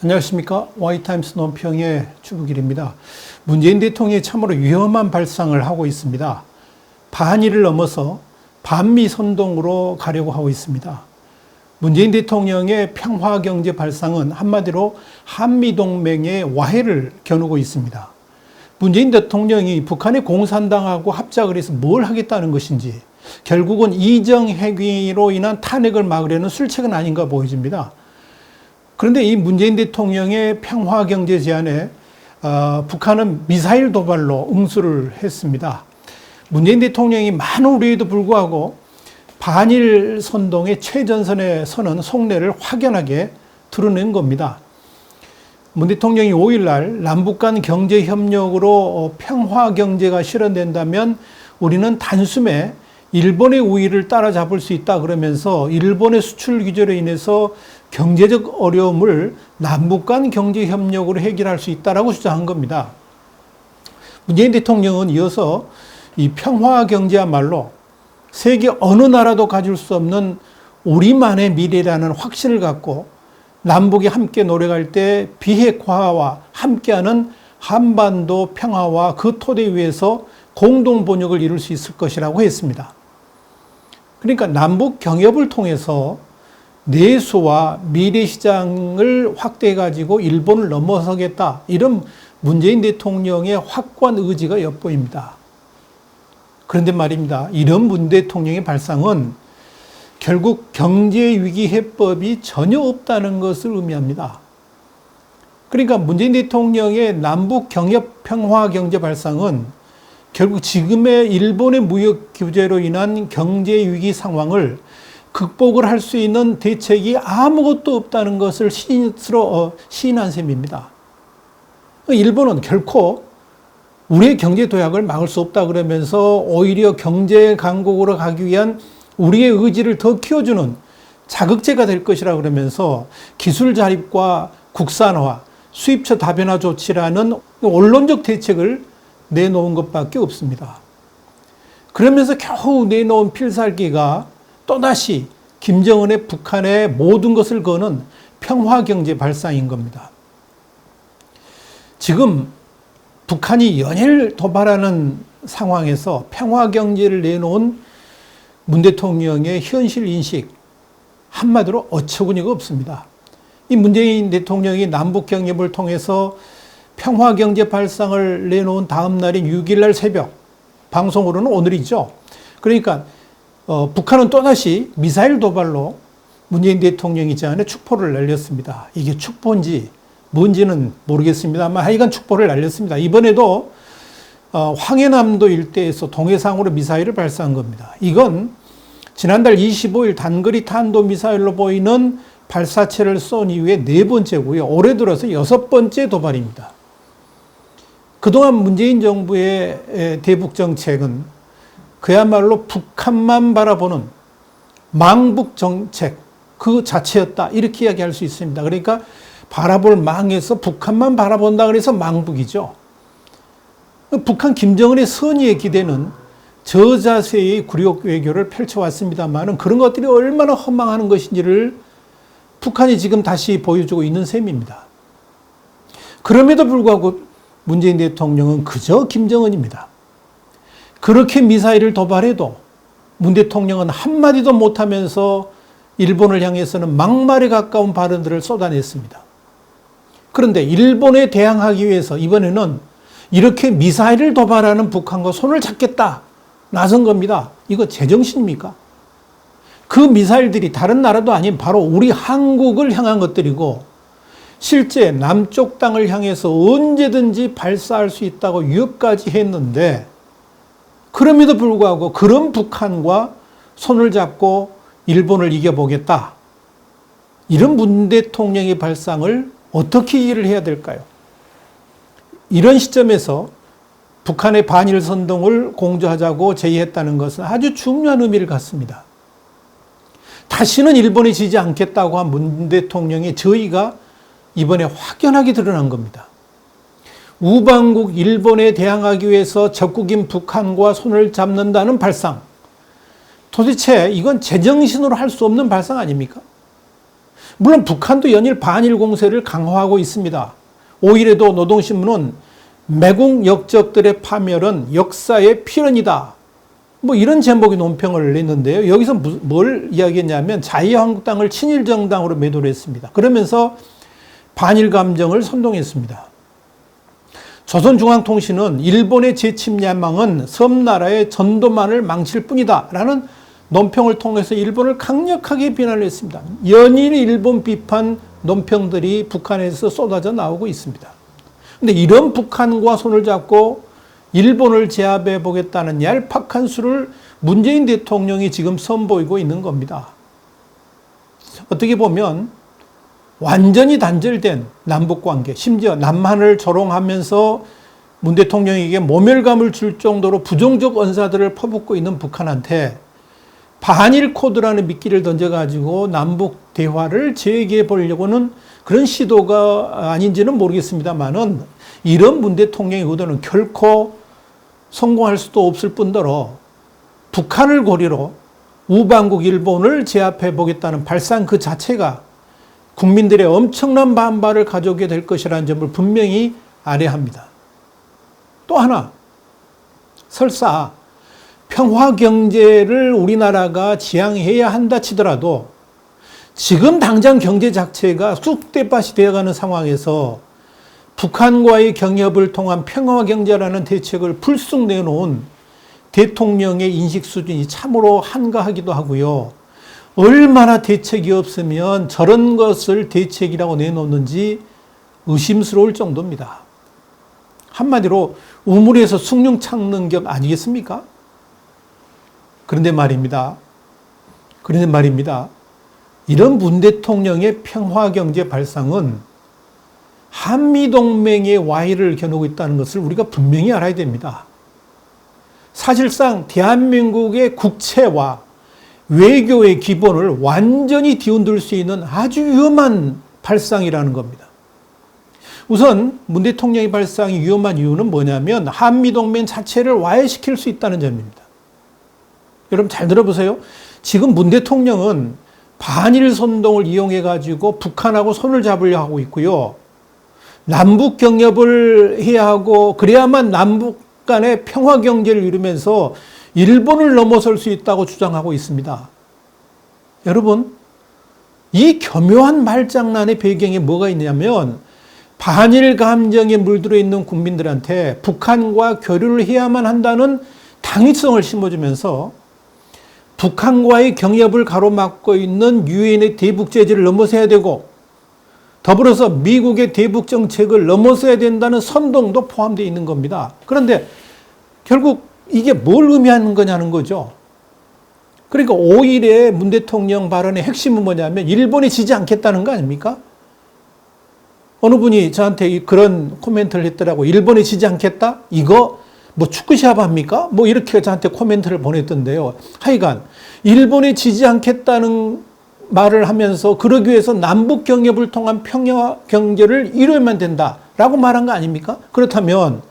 안녕하십니까. 와이타임스 논평의 주부길입니다. 문재인 대통령이 참으로 위험한 발상을 하고 있습니다. 반일을 넘어서 반미 선동으로 가려고 하고 있습니다. 문재인 대통령의 평화경제 발상은 한마디로 한미동맹의 와해를 겨누고 있습니다. 문재인 대통령이 북한의 공산당하고 합작을 해서 뭘 하겠다는 것인지, 결국은 이정핵위로 인한 탄핵을 막으려는 술책은 아닌가 보여집니다. 그런데 이 문재인 대통령의 평화경제 제안에 북한은 미사일 도발로 응수를 했습니다. 문재인 대통령이 많은 우려에도 불구하고 반일 선동의 최전선에 서는 속내를 확연하게 드러낸 겁니다. 문 대통령이 5일날 남북 간 경제협력으로 평화경제가 실현된다면 우리는 단숨에 일본의 우위를 따라잡을 수 있다 그러면서 일본의 수출 규제로 인해서 경제적 어려움을 남북 간 경제협력으로 해결할 수 있다라고 주장한 겁니다. 문재인 대통령은 이어서 이 평화경제야말로 세계 어느 나라도 가질 수 없는 우리만의 미래라는 확신을 갖고 남북이 함께 노력할 때 비핵화와 함께하는 한반도 평화와 그 토대 위에서 공동 번역을 이룰 수 있을 것이라고 했습니다. 그러니까 남북 경협을 통해서 내수와 미래시장을 확대해가지고 일본을 넘어서겠다, 이런 문재인 대통령의 확고한 의지가 엿보입니다. 그런데 말입니다. 이런 문 대통령의 발상은 결국 경제위기 해법이 전혀 없다는 것을 의미합니다. 그러니까 문재인 대통령의 남북 경협 평화 경제 발상은 결국 지금의 일본의 무역 규제로 인한 경제위기 상황을 극복을 할 수 있는 대책이 아무것도 없다는 것을 시인한 셈입니다. 일본은 결코 우리의 경제 도약을 막을 수 없다 그러면서 오히려 경제 강국으로 가기 위한 우리의 의지를 더 키워주는 자극제가 될 것이라 그러면서 기술 자립과 국산화, 수입처 다변화 조치라는 원론적 대책을 내놓은 것밖에 없습니다. 그러면서 겨우 내놓은 필살기가 또다시 김정은의 북한의 모든 것을 거는 평화경제 발상인 겁니다. 지금 북한이 연일 도발하는 상황에서 평화경제를 내놓은 문 대통령의 현실 인식, 한마디로 어처구니가 없습니다. 이 문재인 대통령이 남북경협을 통해서 평화경제 발상을 내놓은 다음 날인 6일날 새벽, 방송으로는 오늘이죠. 그러니까 북한은 또다시 미사일 도발로 문재인 대통령이 제안에 축포를 날렸습니다. 이게 축포인지 뭔지는 모르겠습니다만 하여간 축포를 날렸습니다. 이번에도 황해남도 일대에서 동해상으로 미사일을 발사한 겁니다. 이건 지난달 25일 단거리 탄도미사일로 보이는 발사체를 쏜 이후에 4번째고요. 올해 들어서 6번째 도발입니다. 그동안 문재인 정부의 대북 정책은 그야말로 북한만 바라보는 망북 정책 그 자체였다, 이렇게 이야기할 수 있습니다. 그러니까 바라볼 망에서 북한만 바라본다 그래서 망북이죠. 북한 김정은의 선의의 기대는 저자세의 굴욕 외교를 펼쳐왔습니다만 그런 것들이 얼마나 허망한 것인지를 북한이 지금 다시 보여주고 있는 셈입니다. 그럼에도 불구하고 문재인 대통령은 그저 김정은입니다. 그렇게 미사일을 도발해도 문 대통령은 한마디도 못하면서 일본을 향해서는 막말에 가까운 발언들을 쏟아냈습니다. 그런데 일본에 대항하기 위해서 이번에는 이렇게 미사일을 도발하는 북한과 손을 잡겠다 나선 겁니다. 이거 제정신입니까? 그 미사일들이 다른 나라도 아닌 바로 우리 한국을 향한 것들이고 실제 남쪽 땅을 향해서 언제든지 발사할 수 있다고 위협까지 했는데 그럼에도 불구하고 그런 북한과 손을 잡고 일본을 이겨보겠다. 이런 문 대통령의 발상을 어떻게 이해를 해야 될까요? 이런 시점에서 북한의 반일 선동을 공조하자고 제의했다는 것은 아주 중요한 의미를 갖습니다. 다시는 일본에 지지 않겠다고 한 문 대통령의 저의가 이번에 확연하게 드러난 겁니다. 우방국 일본에 대항하기 위해서 적국인 북한과 손을 잡는다는 발상. 도대체 이건 제정신으로 할 수 없는 발상 아닙니까? 물론 북한도 연일 반일 공세를 강화하고 있습니다. 5일에도 노동신문은 매국 역적들의 파멸은 역사의 필연이다. 뭐 이런 제목의 논평을 냈는데요. 여기서 뭘 이야기했냐면 자유한국당을 친일정당으로 매도를 했습니다. 그러면서 반일 감정을 선동했습니다. 조선중앙통신은 일본의 재침 야망은 섬나라의 전도만을 망칠 뿐이다 라는 논평을 통해서 일본을 강력하게 비난을 했습니다. 연일 일본 비판 논평들이 북한에서 쏟아져 나오고 있습니다. 근데 이런 북한과 손을 잡고 일본을 제압해 보겠다는 얄팍한 수를 문재인 대통령이 지금 선보이고 있는 겁니다. 어떻게 보면 완전히 단절된 남북관계, 심지어 남한을 조롱하면서 문 대통령에게 모멸감을 줄 정도로 부정적 언사들을 퍼붓고 있는 북한한테 반일 코드라는 미끼를 던져가지고 남북 대화를 재개해 보려고는 그런 시도가 아닌지는 모르겠습니다만은 이런 문 대통령의 의도는 결코 성공할 수도 없을 뿐더러 북한을 고리로 우방국 일본을 제압해 보겠다는 발상 그 자체가 국민들의 엄청난 반발을 가져오게 될 것이라는 점을 분명히 알아야 합니다. 또 하나, 설사 평화 경제를 우리나라가 지향해야 한다 치더라도 지금 당장 경제 자체가 쑥대밭이 되어가는 상황에서 북한과의 경협을 통한 평화 경제라는 대책을 불쑥 내놓은 대통령의 인식 수준이 참으로 한가하기도 하고요. 얼마나 대책이 없으면 저런 것을 대책이라고 내놓는지 의심스러울 정도입니다. 한마디로 우물에서 숭늉 찾는 격 아니겠습니까? 그런데 말입니다. 이런 문 대통령의 평화경제 발상은 한미동맹의 와해를 겨누고 있다는 것을 우리가 분명히 알아야 됩니다. 사실상 대한민국의 국채와 외교의 기본을 완전히 뒤흔들 수 있는 아주 위험한 발상이라는 겁니다. 우선 문 대통령의 발상이 위험한 이유는 뭐냐면 한미동맹 자체를 와해시킬 수 있다는 점입니다. 여러분 잘 들어보세요. 지금 문 대통령은 반일 선동을 이용해가지고 북한하고 손을 잡으려 하고 있고요. 남북 경협을 해야 하고 그래야만 남북 간의 평화 경제를 이루면서 일본을 넘어설 수 있다고 주장하고 있습니다. 여러분, 이 교묘한 말장난의 배경에 뭐가 있냐면 반일 감정에 물들어 있는 국민들한테 북한과 교류를 해야만 한다는 당위성을 심어주면서 북한과의 경협을 가로막고 있는 유엔의 대북 제재를 넘어서야 되고 더불어서 미국의 대북 정책을 넘어서야 된다는 선동도 포함되어 있는 겁니다. 그런데 결국 이게 뭘 의미하는 거냐는 거죠. 그러니까 5일에 문 대통령 발언의 핵심은 뭐냐면 일본이 지지 않겠다는 거 아닙니까? 어느 분이 저한테 그런 코멘트를 했더라고. 일본이 지지 않겠다? 이거 뭐 축구 시합 합니까? 뭐 이렇게 저한테 코멘트를 보냈던데요. 하여간 일본이 지지 않겠다는 말을 하면서 그러기 위해서 남북 경협을 통한 평화 경제를 이루어야만 된다라고 말한 거 아닙니까? 그렇다면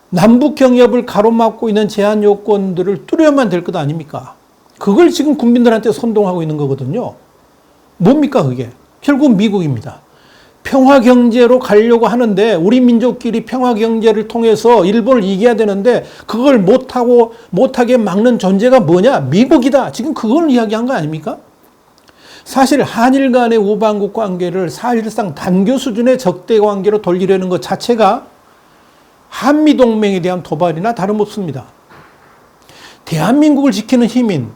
남북 경협을 가로막고 있는 제한 요건들을 뚫어야만 될 것 아닙니까? 그걸 지금 국민들한테 선동하고 있는 거거든요. 뭡니까 그게? 결국 미국입니다. 평화 경제로 가려고 하는데 우리 민족끼리 평화 경제를 통해서 일본을 이겨야 되는데 그걸 못하게 막는 존재가 뭐냐? 미국이다. 지금 그걸 이야기한 거 아닙니까? 사실 한일 간의 우방국 관계를 사실상 단교 수준의 적대 관계로 돌리려는 것 자체가 한미동맹에 대한 도발이나 다름없습니다. 대한민국을 지키는 힘인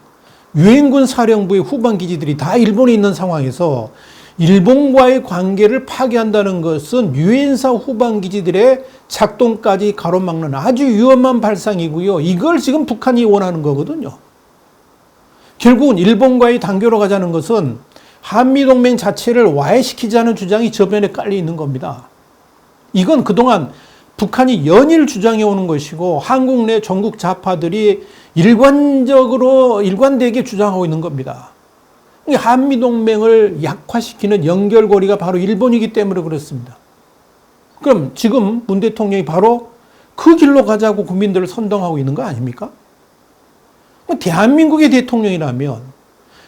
유엔군 사령부의 후방기지들이 다 일본에 있는 상황에서 일본과의 관계를 파괴한다는 것은 유엔사 후방기지들의 작동까지 가로막는 아주 위험한 발상이고요. 이걸 지금 북한이 원하는 거거든요. 결국은 일본과의 단교로 가자는 것은 한미동맹 자체를 와해시키자는 주장이 저변에 깔려 있는 겁니다. 이건 그동안 북한이 연일 주장해 오는 것이고 한국 내 전국 좌파들이 일관되게 주장하고 있는 겁니다. 한미동맹을 약화시키는 연결고리가 바로 일본이기 때문에 그렇습니다. 그럼 지금 문 대통령이 바로 그 길로 가자고 국민들을 선동하고 있는 거 아닙니까? 대한민국의 대통령이라면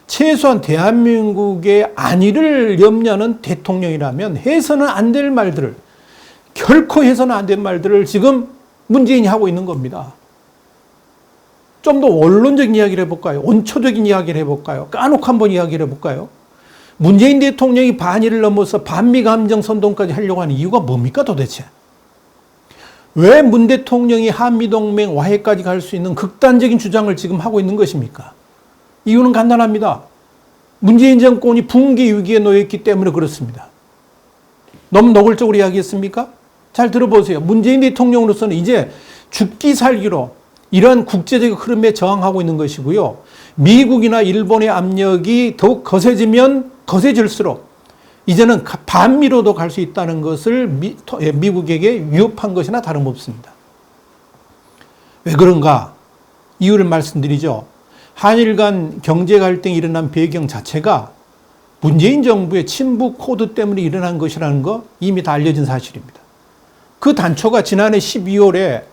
최소한 대한민국의 안위를 염려하는 대통령이라면 해서는 안 될 말들을, 결코 해서는 안 될 말들을 지금 문재인이 하고 있는 겁니다. 좀 더 원론적인 이야기를 해볼까요? 원초적인 이야기를 해볼까요? 까놓고 한번 이야기를 해볼까요? 문재인 대통령이 반의를 넘어서 반미 감정 선동까지 하려고 하는 이유가 뭡니까 도대체? 왜 문 대통령이 한미동맹 와해까지 갈 수 있는 극단적인 주장을 지금 하고 있는 것입니까? 이유는 간단합니다. 문재인 정권이 붕괴 위기에 놓여있기 때문에 그렇습니다. 너무 노골적으로 이야기했습니까? 잘 들어보세요. 문재인 대통령으로서는 이제 죽기 살기로 이러한 국제적 흐름에 저항하고 있는 것이고요. 미국이나 일본의 압력이 더욱 거세지면 거세질수록 이제는 반미로도 갈 수 있다는 것을 미국에게 위협한 것이나 다름없습니다. 왜 그런가? 이유를 말씀드리죠. 한일 간 경제 갈등이 일어난 배경 자체가 문재인 정부의 친북 코드 때문에 일어난 것이라는 거 이미 다 알려진 사실입니다. 그 단초가 지난해 12월에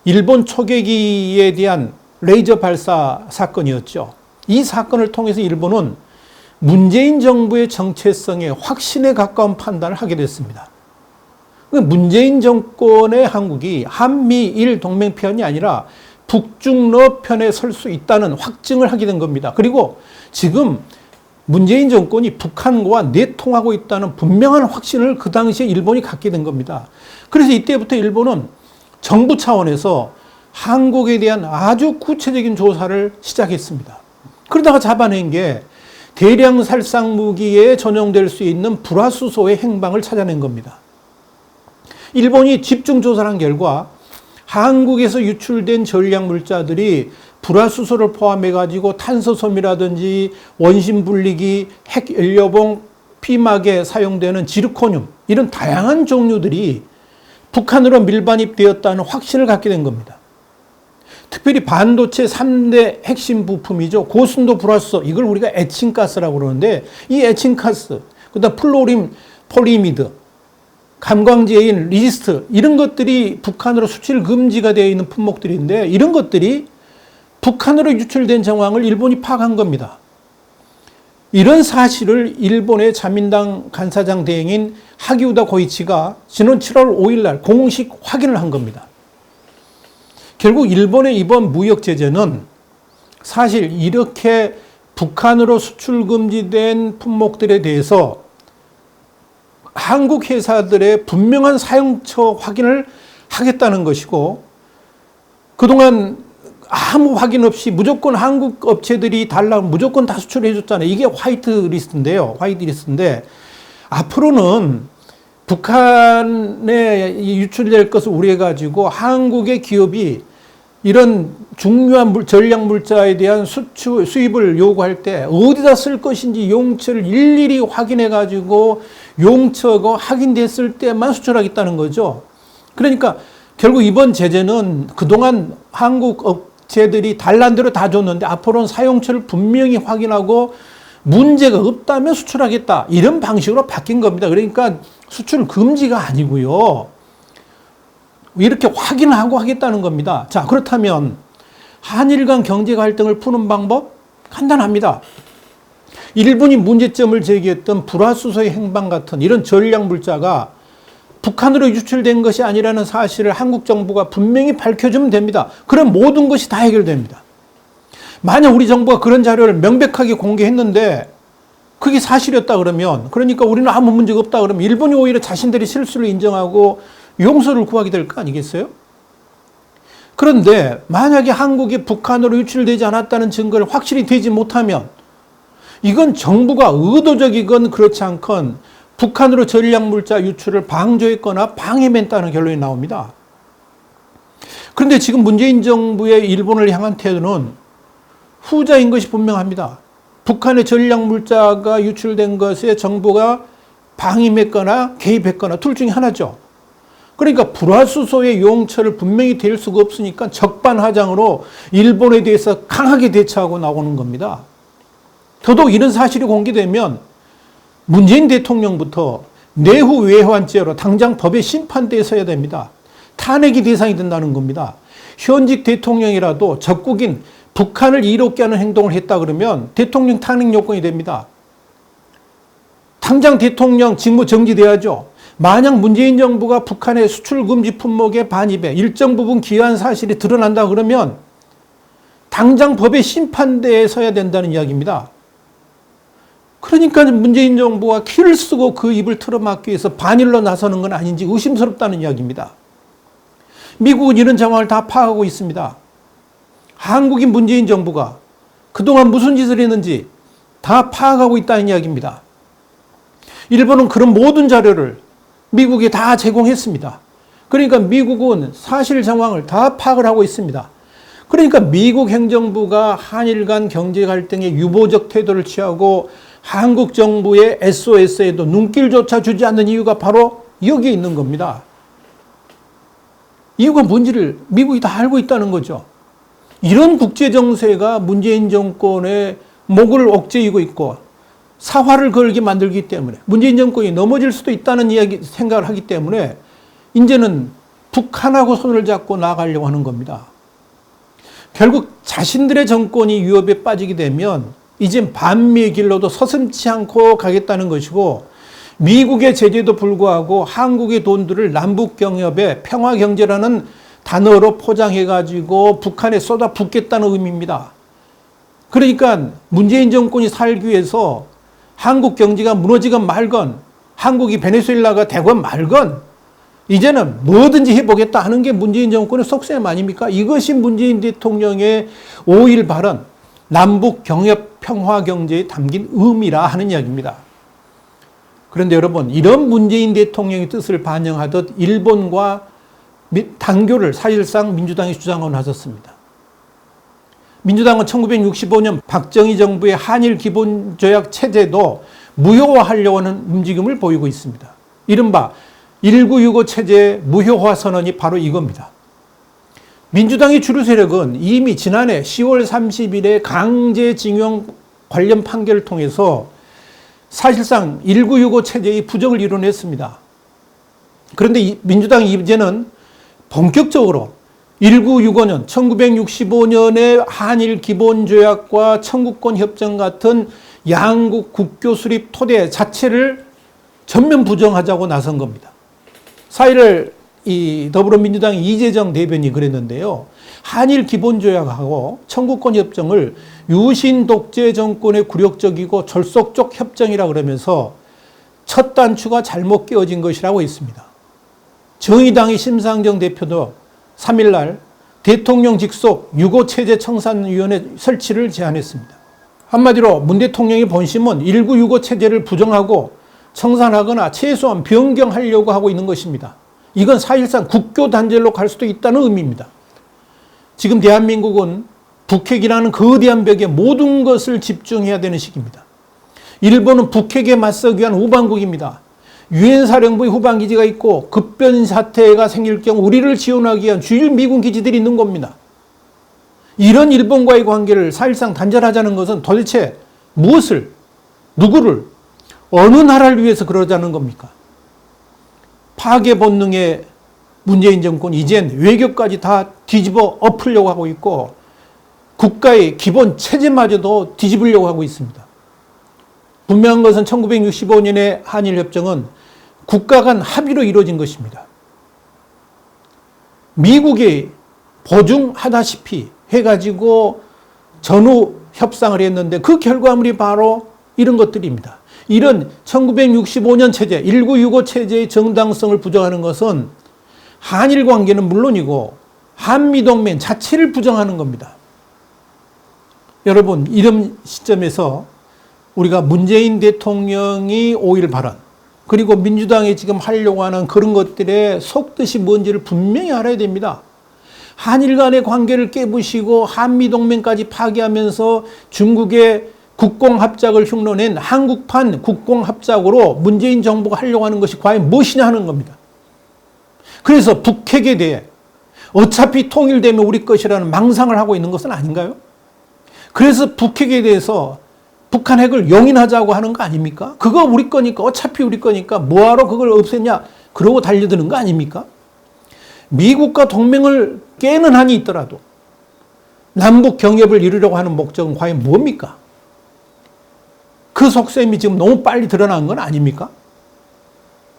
일본 초계기에 대한 레이저 발사 사건이었죠. 이 사건을 통해서 일본은 문재인 정부의 정체성에 확신에 가까운 판단을 하게 됐습니다. 문재인 정권의 한국이 한미일 동맹 편이 아니라 북중러 편에 설 수 있다는 확증을 하게 된 겁니다. 그리고 지금 문재인 정권이 북한과 내통하고 있다는 분명한 확신을 그 당시에 일본이 갖게 된 겁니다. 그래서 이때부터 일본은 정부 차원에서 한국에 대한 아주 구체적인 조사를 시작했습니다. 그러다가 잡아낸 게 대량 살상 무기에 전용될 수 있는 불화수소의 행방을 찾아낸 겁니다. 일본이 집중 조사를 한 결과 한국에서 유출된 전략 물자들이 불화수소를 포함해가지고 탄소섬이라든지 원심 분리기, 핵 연료봉, 피막에 사용되는 지르코늄 이런 다양한 종류들이 북한으로 밀반입되었다는 확신을 갖게 된 겁니다. 특별히 반도체 3대 핵심 부품이죠. 고순도 불화수소, 이걸 우리가 에칭가스라고 그러는데 이 에칭가스, 그다음 플로린, 폴리미드, 감광제인, 리지스트 이런 것들이 북한으로 수출 금지가 되어 있는 품목들인데 이런 것들이 북한으로 유출된 정황을 일본이 파악한 겁니다. 이런 사실을 일본의 자민당 간사장 대행인 하기우다 고이치가 지난 7월 5일 날 공식 확인을 한 겁니다. 결국 일본의 이번 무역 제재는 사실 이렇게 북한으로 수출 금지된 품목들에 대해서 한국 회사들의 분명한 사용처 확인을 하겠다는 것이고 그동안 아무 확인 없이 무조건 한국 업체들이 달라고 무조건 다 수출해 줬잖아요. 이게 화이트리스트인데요. 화이트리스트인데 앞으로는 북한에 유출될 것을 우려해가지고 한국의 기업이 이런 중요한 전략 물자에 대한 수입을 요구할 때 어디다 쓸 것인지 용처를 일일이 확인해가지고 용처가 확인됐을 때만 수출하겠다는 거죠. 그러니까 결국 이번 제재는 그동안 한국 업체들이 달란 대로 다 줬는데 앞으로는 사용처를 분명히 확인하고 문제가 없다면 수출하겠다. 이런 방식으로 바뀐 겁니다. 그러니까 수출 금지가 아니고요. 이렇게 확인하고 하겠다는 겁니다. 자, 그렇다면 한일 간 경제 갈등을 푸는 방법? 간단합니다. 일본이 문제점을 제기했던 불화수소의 행방 같은 이런 전략 물자가 북한으로 유출된 것이 아니라는 사실을 한국 정부가 분명히 밝혀주면 됩니다. 그럼 모든 것이 다 해결됩니다. 만약 우리 정부가 그런 자료를 명백하게 공개했는데 그게 사실이었다 그러면, 그러니까 우리는 아무 문제가 없다 그러면 일본이 오히려 자신들이 실수를 인정하고 용서를 구하게 될 거 아니겠어요? 그런데 만약에 한국이 북한으로 유출되지 않았다는 증거를 확실히 되지 못하면 이건 정부가 의도적이건 그렇지 않건 북한으로 전략물자 유출을 방조했거나 방해했다는 결론이 나옵니다. 그런데 지금 문재인 정부의 일본을 향한 태도는 후자인 것이 분명합니다. 북한의 전략물자가 유출된 것에 정부가 방임했거나 개입했거나 둘 중에 하나죠. 그러니까 불화수소의 용처를 분명히 댈 수가 없으니까 적반하장으로 일본에 대해서 강하게 대처하고 나오는 겁니다. 더더욱 이런 사실이 공개되면 문재인 대통령부터 내후 외환죄로 당장 법의 심판대에 서야 됩니다. 탄핵이 대상이 된다는 겁니다. 현직 대통령이라도 적국인 북한을 이롭게 하는 행동을 했다 그러면 대통령 탄핵 요건이 됩니다. 당장 대통령 직무 정지돼야죠. 만약 문재인 정부가 북한의 수출 금지 품목의 반입에 일정 부분 기여한 사실이 드러난다 그러면 당장 법의 심판대에 서야 된다는 이야기입니다. 그러니까 문재인 정부가 키를 쓰고 그 입을 틀어막기 위해서 반일로 나서는 건 아닌지 의심스럽다는 이야기입니다. 미국은 이런 상황을 다 파악하고 있습니다. 한국인 문재인 정부가 그동안 무슨 짓을 했는지 다 파악하고 있다는 이야기입니다. 일본은 그런 모든 자료를 미국에 다 제공했습니다. 그러니까 미국은 사실 상황을 다 파악을 하고 있습니다. 그러니까 미국 행정부가 한일 간 경제 갈등에 유보적 태도를 취하고 한국 정부의 SOS에도 눈길조차 주지 않는 이유가 바로 여기에 있는 겁니다. 이유가 뭔지를 미국이 다 알고 있다는 거죠. 이런 국제정세가 문재인 정권의 목을 억제이고 있고 사활을 걸게 만들기 때문에 문재인 정권이 넘어질 수도 있다는 생각을 하기 때문에 이제는 북한하고 손을 잡고 나아가려고 하는 겁니다. 결국 자신들의 정권이 위협에 빠지게 되면 이젠 반미의 길로도 서슴지 않고 가겠다는 것이고 미국의 제재도 불구하고 한국의 돈들을 남북경협의 평화경제라는 단어로 포장해가지고 북한에 쏟아붓겠다는 의미입니다. 그러니까 문재인 정권이 살기 위해서 한국 경제가 무너지건 말건 한국이 베네수엘라가 되건 말건 이제는 뭐든지 해보겠다 하는 게 문재인 정권의 속셈 아닙니까? 이것이 문재인 대통령의 5일 발언 남북 경협 평화 경제에 담긴 의미라 하는 이야기입니다. 그런데 여러분 이런 문재인 대통령의 뜻을 반영하듯 일본과 단교를 사실상 민주당이 주장하고 나섰습니다. 민주당은 1965년 박정희 정부의 한일 기본조약 체제도 무효화하려고 하는 움직임을 보이고 있습니다. 이른바 1965 체제의 무효화 선언이 바로 이겁니다. 민주당의 주류 세력은 이미 지난해 10월 30일에 강제징용 관련 판결을 통해서 사실상 1965 체제의 부정을 이뤄냈습니다. 그런데 민주당이 이제는 본격적으로 1965년, 1965년의 한일 기본조약과 청구권 협정 같은 양국 국교 수립 토대 자체를 전면 부정하자고 나선 겁니다. 4일을 이 더불어민주당 이재정 대변인이 그랬는데요. 한일 기본조약하고 청구권 협정을 유신 독재 정권의 굴욕적이고 졸속적 협정이라 그러면서 첫 단추가 잘못 끼워진 것이라고 했습니다. 정의당의 심상정 대표도 3일날 대통령 직속 유고체제 청산위원회 설치를 제안했습니다. 한마디로 문 대통령의 본심은 1965 체제를 부정하고 청산하거나 최소한 변경하려고 하고 있는 것입니다. 이건 사실상 국교 단절로 갈 수도 있다는 의미입니다. 지금 대한민국은 북핵이라는 거대한 벽에 모든 것을 집중해야 되는 시기입니다. 일본은 북핵에 맞서기 위한 우방국입니다. 유엔 사령부의 후방 기지가 있고 급변 사태가 생길 경우 우리를 지원하기 위한 주일 미군 기지들이 있는 겁니다. 이런 일본과의 관계를 사실상 단절하자는 것은 도대체 무엇을, 누구를, 어느 나라를 위해서 그러자는 겁니까? 파괴 본능의 문재인 정권 이젠 외교까지 다 뒤집어 엎으려고 하고 있고 국가의 기본 체제마저도 뒤집으려고 하고 있습니다. 분명한 것은 1965년의 한일협정은 국가 간 합의로 이루어진 것입니다. 미국이 보증하다시피 해가지고 전후 협상을 했는데 그 결과물이 바로 이런 것들입니다. 이런 1965년 체제, 1965 체제의 정당성을 부정하는 것은 한일 관계는 물론이고 한미동맹 자체를 부정하는 겁니다. 여러분, 이런 시점에서 우리가 문재인 대통령이 5일 발언, 그리고 민주당이 지금 하려고 하는 그런 것들의 속뜻이 뭔지를 분명히 알아야 됩니다. 한일 간의 관계를 깨부시고 한미동맹까지 파괴하면서 중국의 국공합작을 흉내낸 한국판 국공합작으로 문재인 정부가 하려고 하는 것이 과연 무엇이냐 하는 겁니다. 그래서 북핵에 대해 어차피 통일되면 우리 것이라는 망상을 하고 있는 것은 아닌가요? 그래서 북핵에 대해서 북한 핵을 용인하자고 하는 거 아닙니까? 그거 우리 거니까, 어차피 우리 거니까 뭐하러 그걸 없앴냐? 그러고 달려드는 거 아닙니까? 미국과 동맹을 깨는 한이 있더라도 남북 경협을 이루려고 하는 목적은 과연 뭡니까? 그 속셈이 지금 너무 빨리 드러난 건 아닙니까?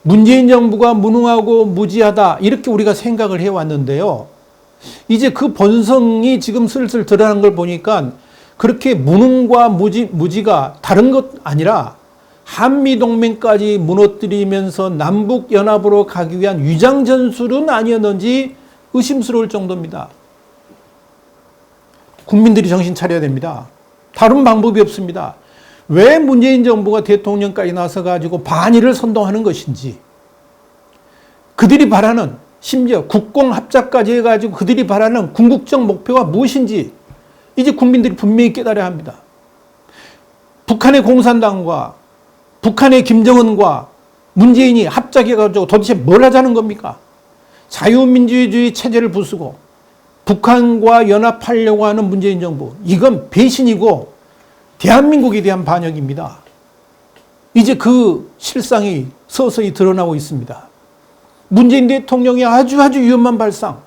문재인 정부가 무능하고 무지하다 이렇게 우리가 생각을 해왔는데요. 이제 그 본성이 지금 슬슬 드러난 걸 보니까 그렇게 무능과 무지가 다른 것 아니라 한미동맹까지 무너뜨리면서 남북연합으로 가기 위한 위장전술은 아니었는지 의심스러울 정도입니다. 국민들이 정신 차려야 됩니다. 다른 방법이 없습니다. 왜 문재인 정부가 대통령까지 나서가지고 반일을 선동하는 것인지, 그들이 바라는, 심지어 국공합작까지 해가지고 그들이 바라는 궁극적 목표가 무엇인지 이제 국민들이 분명히 깨달아야 합니다. 북한의 공산당과 북한의 김정은과 문재인이 합작해가지고 도대체 뭘 하자는 겁니까? 자유민주주의 체제를 부수고 북한과 연합하려고 하는 문재인 정부, 이건 배신이고 대한민국에 대한 반역입니다. 이제 그 실상이 서서히 드러나고 있습니다. 문재인 대통령이 아주 위험한 발상,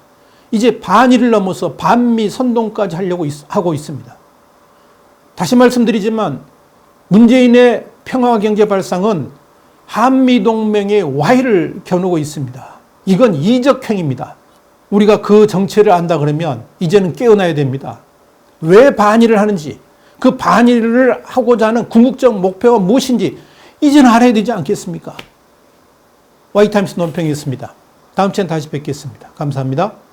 이제 반일을 넘어서 반미 선동까지 하고 있습니다. 다시 말씀드리지만 문재인의 평화경제 발상은 한미동맹의 와해를 겨누고 있습니다. 이건 이적행입니다. 우리가 그 정체를 안다 그러면 이제는 깨어나야 됩니다. 왜 반일을 하는지, 그 반일을 하고자 하는 궁극적 목표가 무엇인지 이제는 알아야 되지 않겠습니까? 와이타임스 논평이었습니다. 다음 주엔 다시 뵙겠습니다. 감사합니다.